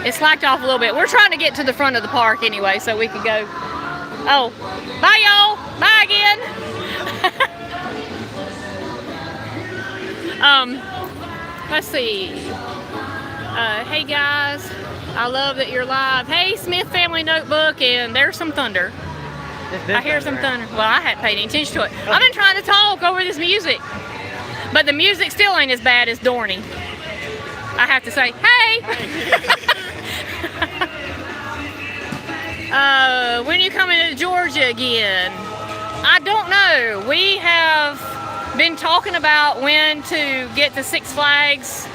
It's slacked off a little bit. We're trying to get to the front of the park anyway, so we can go. Oh, bye y'all. Bye again. Let's see. Hey guys, I love that you're live. Hey, Smith Family Notebook, and there's some thunder. I hear some thunder. Well, I hadn't paid any attention to it. I've been trying to talk over this music, but the music still ain't as bad as Dorney. I have to say, hey. When are you coming to Georgia again? I don't know. We have been talking about when to get to Six Flags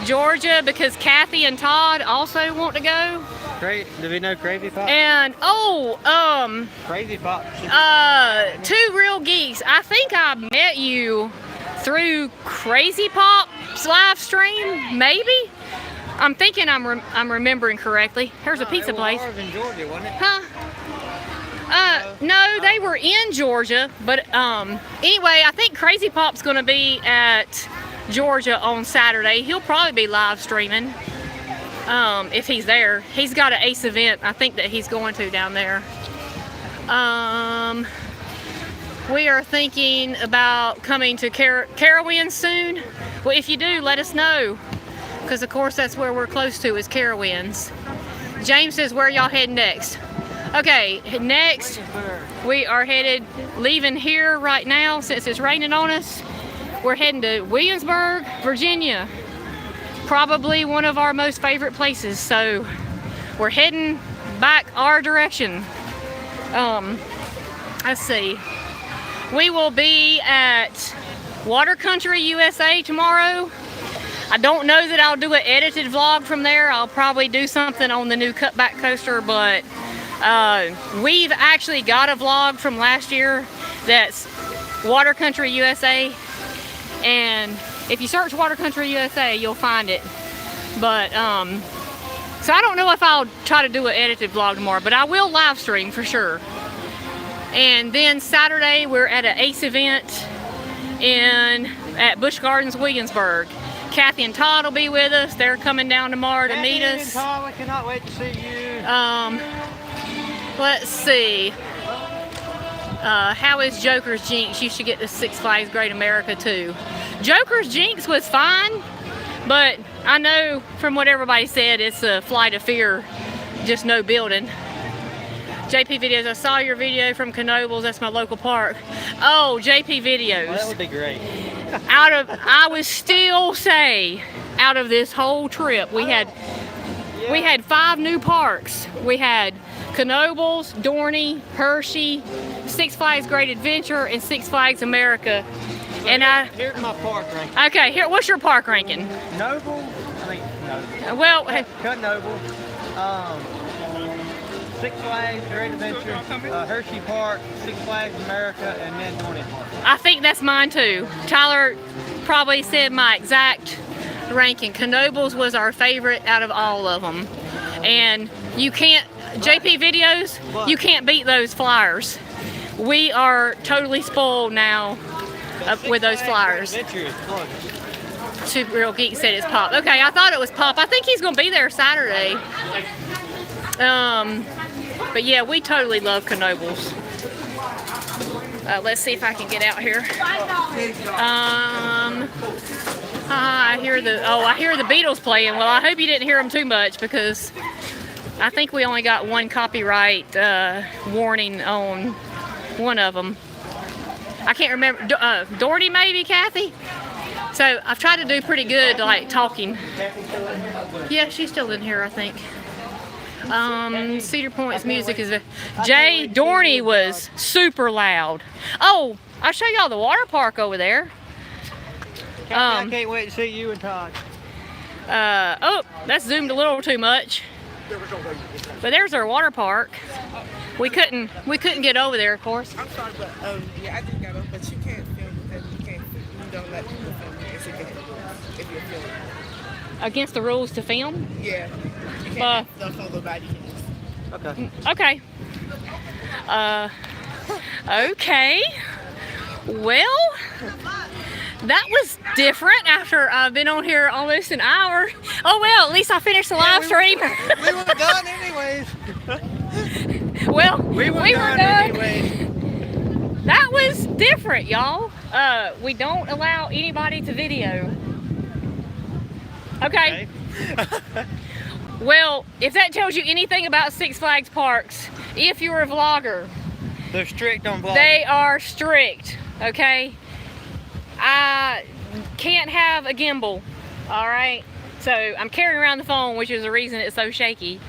Georgia, because Kathy and Todd also want to go. Great. Do we know Crazy Pop? And Crazy Pop. Two Real Geeks. I think I met you through Crazy Pop's live stream, maybe. I'm thinking I'm remembering correctly. Here's a pizza place. In Georgia, wasn't it? Huh? No, they were in Georgia, but anyway, I think Crazy Pop's gonna be at Georgia on Saturday. He'll probably be live streaming if he's there. He's got an Ace event, I think, that he's going to down there. We are thinking about coming to Carowinds soon. Well, if you do, let us know, because of course that's where we're close to, is Carowinds. James says, where y'all heading next? Okay, next we are leaving here right now since it's raining on us. We're heading to Williamsburg, Virginia. Probably one of our most favorite places, so we're heading back our direction. Let's see. We will be at Water Country, USA tomorrow. I don't know that I'll do an edited vlog from there. I'll probably do something on the new cutback coaster, but we've actually got a vlog from last year that's Water Country, USA. And if you search Water Country, USA, you'll find it. But, so I don't know if I'll try to do an edited vlog tomorrow, but I will live stream for sure. And then Saturday, we're at an Ace event at Busch Gardens, Williamsburg. Kathy and Todd will be with us. They're coming down tomorrow to meet us. And Todd, we cannot wait to see you. Let's see. How is Joker's Jinx? You should get the Six Flags Great America too. Joker's Jinx was fine, But I know from what everybody said, it's a flight of fear, just no building. JP Videos, I saw your video from Knoebels, that's my local park. Oh, JP Videos. Well, that would be great. I would still say, out of this whole trip, we had 5 new parks. We had Knoebels, Dorney, Hershey, Six Flags Great Adventure, and Six Flags America. So And here's my park ranking. okay, here, what's your park ranking? Noble, Well, Knoebels, Six Flags Great Adventure, Hershey Park, Six Flags America, and then Dorney Park. I think that's mine too. Tyler probably said my exact ranking. Knoebels was our favorite out of all of them. And you can't, JP Videos, you can't beat those flyers. We are totally spoiled now with those flyers. Super Real Geek said it's Pop. Okay, I thought it was Pop. I think he's going to be there Saturday. But yeah, we totally love Knoebels. Let's see if I can get out here. I hear the Beatles playing. Well, I hope you didn't hear them too much because I think we only got one copyright warning on one of them. I can't remember. Dorney maybe, Kathy? So I've tried to do pretty good, like talking. Yeah, she's still in here, I think. Cedar Point's music is Jay Dorney was super loud. Oh, I'll show y'all the water park over there. I can't wait to see you and Todd. Oh, that's zoomed a little too much. But there's our water park. We couldn't get over there, of course. I'm sorry, but yeah, I just got up, but you can't film because you don't let people film it's against the rules if you're filming. Against the rules to film? Yeah, you can't have stuff on the body cams. Okay. Okay. Okay. Well, that was different after I've been on here almost an hour. Oh well, at least I finished the live stream. We were done anyways. Well, we were done. Anyways. That was different, y'all. We don't allow anybody to video. Okay. Well, if that tells you anything about Six Flags parks, if you're a vlogger, They're strict on vlogging. they are strict, okay? I can't have a gimbal, all right? So I'm carrying around the phone, which is the reason it's so shaky.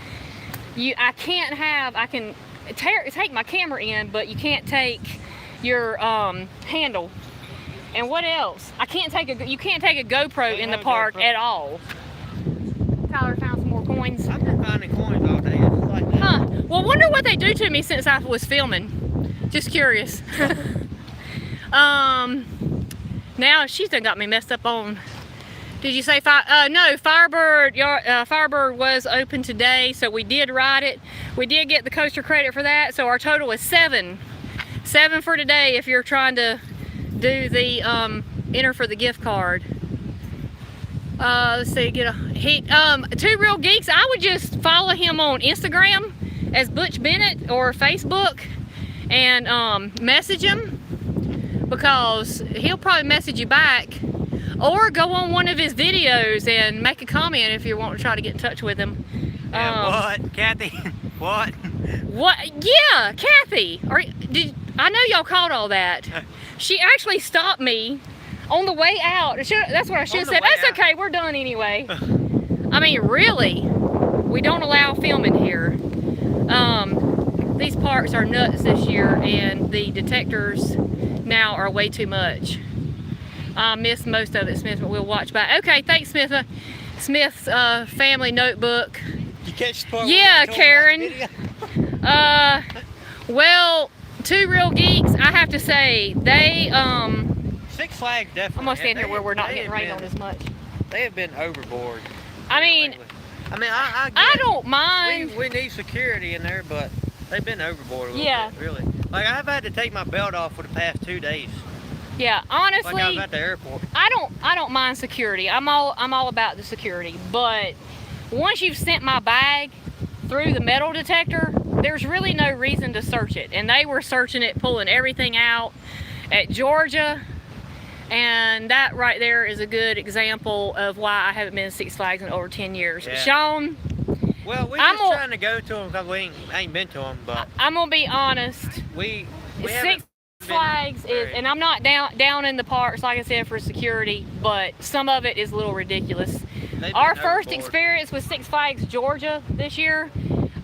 I can take my camera in, but you can't take your handle. And what else? You can't take a GoPro in the park at all. Tyler found some more coins. I've been finding coins all day. It's like that. Huh. Well, wonder what they do to me since I was filming. Just curious. Now she's done got me messed up on. Did you say no, Firebird? Firebird was open today, so we did ride it. We did get the coaster credit for that, so our total is 7. 7 for today if you're trying to do the enter for the gift card. Let's see, Two Real Geeks. I would just follow him on Instagram as Butch Bennett or Facebook and message him, because he'll probably message you back, or go on one of his videos and make a comment if you want to try to get in touch with him. What, Kathy? What? What? Yeah, Kathy. I know y'all caught all that. She actually stopped me on the way out. That's what I should have said. That's okay, we're done anyway. I mean, really, we don't allow filming here. These parks are nuts this year, and the detectors now are way too much. I missed most of it, Smith, but we'll watch back. Okay, thanks, Smith. Smith's family notebook. You catch the part? Yeah, Karen. Well, Two Real Geeks, I have to say, they Six Flags definitely. I'm gonna stand here where we're not getting rained on as much. They have been overboard. I mean, I don't mind. We need security in there, but they've been overboard a little bit, really. Like, I've had to take my belt off for the past 2 days. Yeah, honestly, like I was at the airport. I don't mind security. I'm all about the security, but once you've sent my bag through the metal detector, there's really no reason to search it. And they were searching it, pulling everything out. At Georgia, And that right there is a good example of why I haven't been to Six Flags in over 10 years. Yeah. Sean, Well, we're just trying to go to them because we ain't been to them, but I'm gonna be honest. we Six Flags is, and I'm not down in the parks like I said for security, but some of it is a little ridiculous. Our first experience with Six Flags Georgia this year,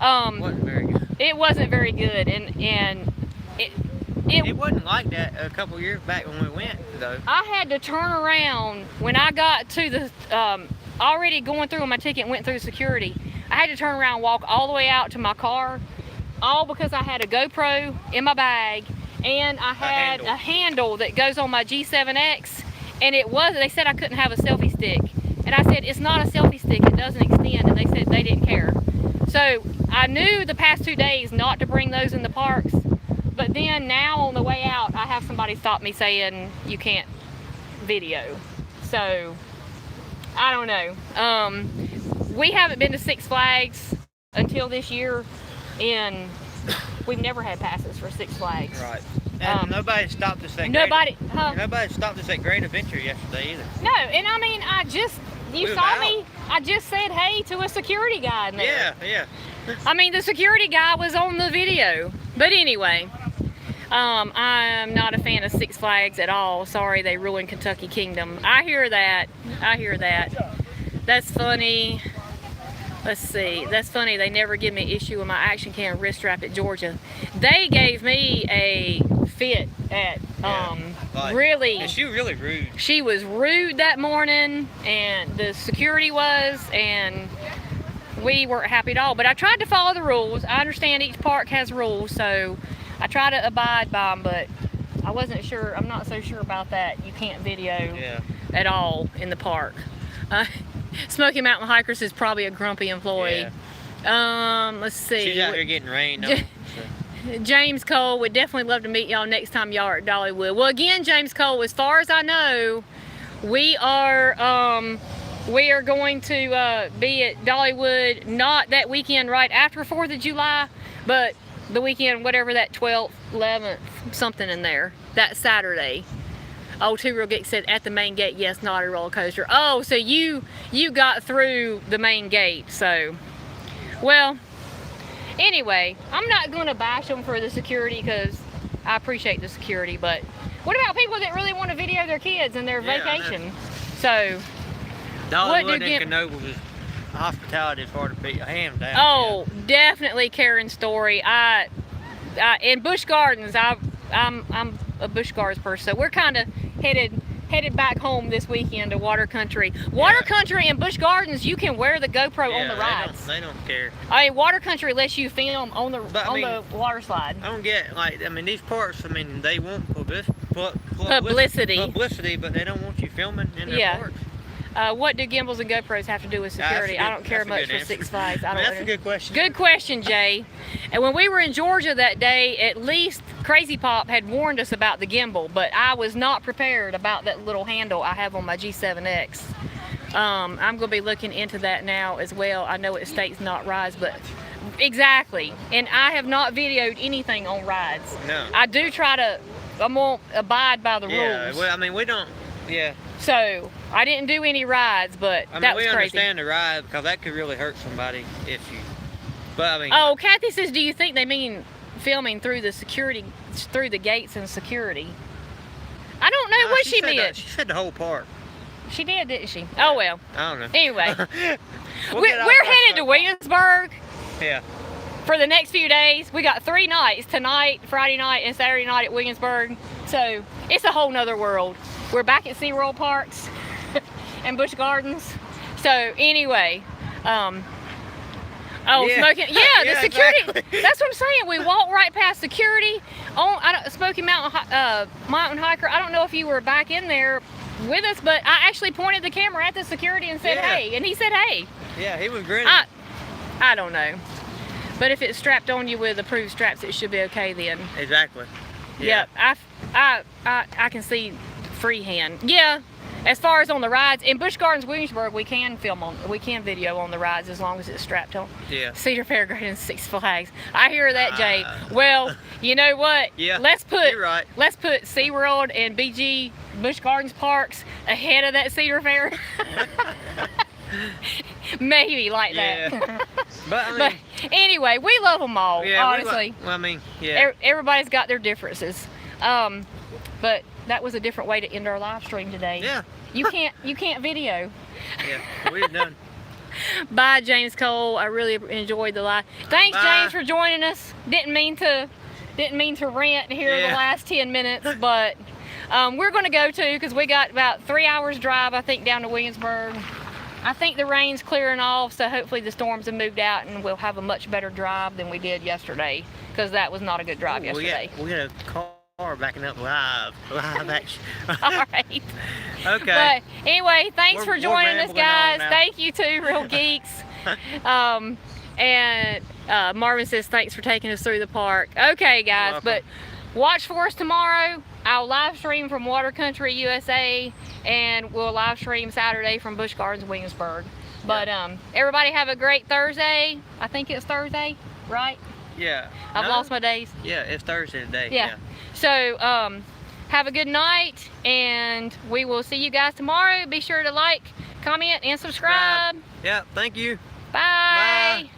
wasn't very good. It wasn't very good, and it wasn't like that a couple years back when we went though. I had to turn around when I got to the already going through my ticket and went through security. I had to turn around and walk all the way out to my car, all because I had a GoPro in my bag and I had a handle that goes on my G7X, and they said I couldn't have a selfie stick. And I said, it's not a selfie stick, it doesn't extend, and they said they didn't care. So I knew the past 2 days not to bring those in the parks, but then now on the way out, I have somebody stop me saying you can't video. So, I don't know. We haven't been to Six Flags until this year, and we've never had passes for Six Flags. Right. And nobody stopped us at nobody stopped us at Great Adventure yesterday either. No, and I mean, you saw me, I just said hey to a security guy in there. Yeah. I mean, the security guy was on the video. But anyway, I'm not a fan of Six Flags at all. Sorry, they ruined Kentucky Kingdom. I hear that. That's funny. Let's see. That's funny. They never give me an issue with my action cam wrist strap at Georgia. They gave me a fit at really. And she was really rude. She was rude that morning, and the security was, and we weren't happy at all. But I tried to follow the rules. I understand each park has rules, so I try to abide by them. But I wasn't sure. I'm not so sure about that. You can't video at all in the park. Smoky Mountain Hikers is probably a grumpy employee. Yeah. Let's see. She's out there getting rained on. James Cole would definitely love to meet y'all next time y'all are at Dollywood. Well, again, James Cole, as far as I know, we are going to be at Dollywood not that weekend right after 4th of July, but the weekend, whatever that 12th, 11th, something in there, that Saturday. Oh, Two Real Geeks said at the main gate, yes, not a roller coaster. Oh, so you got through the main gate, so. Well, anyway, I'm not going to bash them for the security because I appreciate the security, but what about people that really want to video their kids and their vacation? So, Dollywood and Knoebels, hospitality is hard to beat, hands down. Oh, definitely Karen's story. In Busch Gardens, I'm a Busch Gardens person, so we're kind of headed back home this weekend to Water Country. Water Country and Busch Gardens, you can wear the GoPro on the rides. They don't care. I mean, Water Country lets you film on the water slide. I don't get, these parks, they want publicity, but they don't want you filming in their parks. What do gimbals and GoPros have to do with security? I don't care much for Six Flags. That's a good question. Good question, Jay. And when we were in Georgia that day, at least Crazy Pop had warned us about the gimbal, but I was not prepared about that little handle I have on my G7X. I'm going to be looking into that now as well. I know it states not rides, but exactly. And I have not videoed anything on rides. No. I do try to, I'm going to abide by the rules. Yeah, well, I mean, we don't, So, I didn't do any rides, but that was crazy. We understand the ride because that could really hurt somebody if you, but I mean. Oh, Kathy says, do you think they mean filming through the security, through the gates and security? I don't know what she meant. She said the whole park. She did, didn't she? Oh, well. I don't know. Anyway, we're headed to Williamsburg. Yeah. For the next few days. We got 3 nights, tonight, Friday night, and Saturday night at Williamsburg. So, it's a whole nother world. We're back at SeaWorld Parks and Busch Gardens. So anyway, smoking. Yeah, the security. Exactly. That's what I'm saying. We walked right past security on Smoky Mountain Mountain Hiker. I don't know if you were back in there with us, but I actually pointed the camera at the security and said hey, and he said hey. Yeah, he was grinning. I don't know, but if it's strapped on you with approved straps, it should be okay then. Exactly. Yeah. I can see freehand. Yeah, as far as on the rides in Busch Gardens, Williamsburg, we can video on the rides as long as it's strapped on. Yeah. Cedar Fairgrounds and Six Flags. I hear that, Jay. Well, you know what? Yeah. Let's put you're right. Let's put SeaWorld and BG Busch Gardens parks ahead of that Cedar Fair. Maybe like Yeah. that. But I mean, But anyway, we love them all, yeah, honestly. well, I mean, yeah. Everybody's got their differences. But that was a different way to end our live stream today. Yeah. You can't video. Yeah, we're done. Bye, James Cole. I really enjoyed the live. Thanks, Bye. James, for joining us. Didn't mean to rant here the Yeah. last 10 minutes, but we're going to go to, because we got about 3 hours drive, I think, down to Williamsburg. I think the rain's clearing off, so hopefully the storms have moved out and we'll have a much better drive than we did yesterday, because that was not a good drive yesterday. We got a car backing up live action. All right. Okay. But anyway, thanks We're for joining us, rambling on guys. now. Thank you too, Real Geeks. And Marvin says thanks for taking us through the park. Okay, guys, welcome. but watch for us tomorrow. I'll live stream from Water Country, USA, and we'll live stream Saturday from Busch Gardens, Williamsburg. But everybody have a great Thursday. I think it's Thursday, right? Yeah. I've No? lost my days. Yeah, it's Thursday today. Yeah. So, have a good night, and we will see you guys tomorrow. Be sure to like, comment, and subscribe. Yeah, thank you. Bye. Bye.